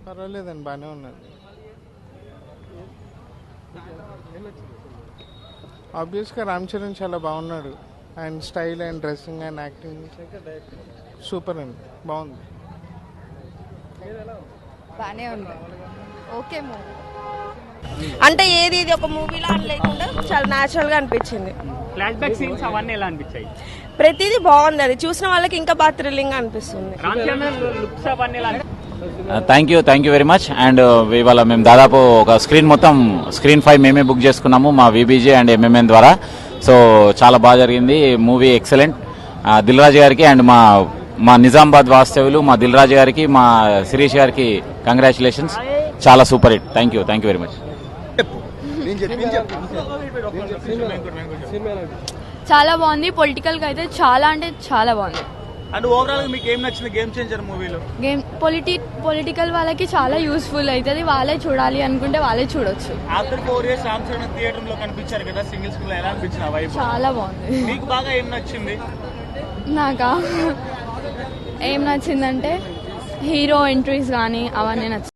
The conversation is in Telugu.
పర్వాలేదండి, బాగానే ఉన్నాడు. ఆబ్వియస్గా రామ్ చరణ్ చాలా బాగున్నాడు. ఆయన style and dressing and acting super అండి, బాగుంది. బానే ఉంది, ఓకే మూవీ. అంటే ఏది ఇది ఒక మూవీలా అని లేకుండా చాలా న్యాచురల్ గా అనిపించింది. ఫ్లాష్ బ్యాక్ సీన్స్ అవన్నీ ఎలా అనిపించాయి? ప్రతిదీ బాగుంది, అది చూసిన వాళ్ళకి ఇంకా బాగా థ్రిల్లింగ్ అనిపిస్తుంది. రామ్ చరణ్ లుక్స్ అవన్నీ ఎలా thank you very much. And ఇవాళ మేము దాదాపు ఒక స్క్రీన్ 5 మేమే బుక్ చేసుకున్నాము మా విబీజే అండ్ ఎంఎంఎన్ ద్వారా. సో చాలా బాగా జరిగింది, మూవీ ఎక్సలెంట్. దిల్ రాజు గారికి అండ్ మా నిజామాబాద్ వాస్తవ్యులు మా దిల్ రాజు గారికి, మా శిరీష్ గారికి కంగ్రాచులేషన్స్. చాలా super hit. Thank you very much. చాలా బాగుంది, పొలిటికల్ గా అయితే చాలా అంటే చాలా బాగుంది. అండ్ ఓవరాల్ గా మీకు ఏం నచ్చింది గేమ్ చేంజర్ మూవీలో? పొలిటికల్ వాళ్ళకి చాలా యూస్ఫుల్ అవుతుంది, వాళ్ళే చూడాలి అనుకుంటే వాళ్ళే చూడొచ్చు. After 4 years Ram Charan theatre లో కనిపించారు కదా, సింగిల్ స్క్రీన్ లో ఎలా అనిపించిన వైబ్? చాలా బాగుంది. మీకు బాగా ఏం నచ్చింది? నాకా ఏం నచ్చిందంటే హీరో ఎంట్రీస్ కానీ అవన్నీ నచ్చింది.